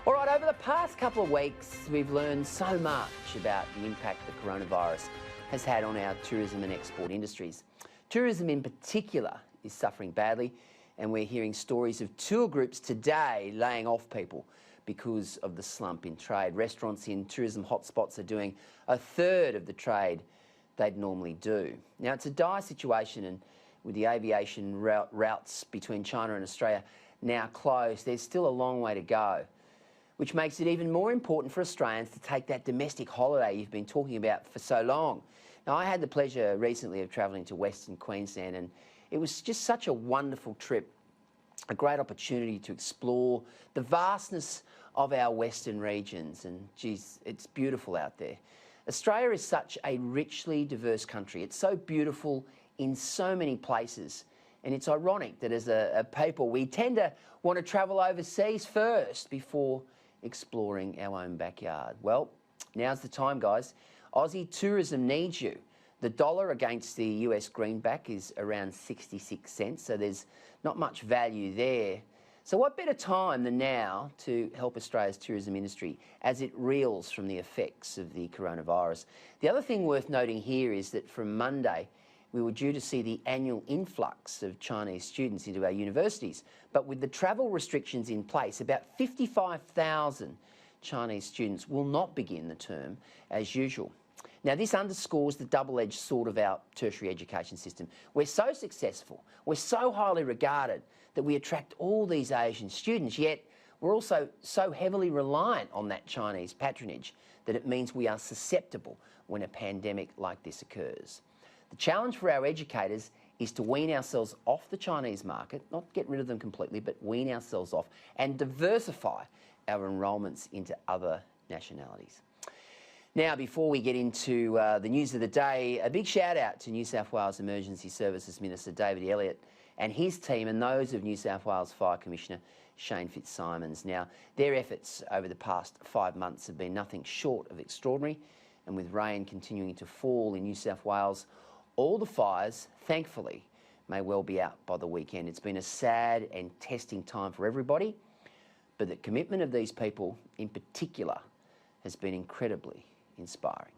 All right, over the past couple of weeks, we've learned so much about the impact the coronavirus has had on our tourism and export industries. Tourism in particular is suffering badly, and we're hearing stories of tour groups today laying off people because of the slump in trade. Restaurants in tourism hotspots are doing a third of the trade they'd normally do. Now, it's a dire situation, and with the aviation routes between China and Australia now closed, there's still a long way to go, which makes it even more important for Australians to take that domestic holiday you've been talking about for so long. Now, I had the pleasure recently of travelling to Western Queensland, and it was just such a wonderful trip, a great opportunity to explore the vastness of our western regions, and geez, it's beautiful out there. Australia is such a richly diverse country. It's so beautiful in so many places, and it's ironic that as a people we tend to want to travel overseas first before exploring our own backyard. Well, now's the time, guys. Aussie tourism needs you. The dollar against the US greenback is around 66 cents, so there's not much value there. So what better time than now to help Australia's tourism industry as it reels from the effects of the coronavirus? The other thing worth noting here is that from Monday, we were due to see the annual influx of Chinese students into our universities. But with the travel restrictions in place, about 55,000 Chinese students will not begin the term as usual. Now, this underscores the double-edged sword of our tertiary education system. We're so successful, we're so highly regarded that we attract all these Asian students, yet we're also so heavily reliant on that Chinese patronage that it means we are susceptible when a pandemic like this occurs. The challenge for our educators is to wean ourselves off the Chinese market, not get rid of them completely, but wean ourselves off and diversify our enrolments into other nationalities. Now, before we get into the news of the day, a big shout out to New South Wales Emergency Services Minister David Elliott and his team, and those of New South Wales Fire Commissioner Shane Fitzsimons. Now, their efforts over the past 5 months have been nothing short of extraordinary, and with rain continuing to fall in New South Wales, all the fires, thankfully, may well be out by the weekend. It's been a sad and testing time for everybody, but the commitment of these people in particular has been incredibly inspiring.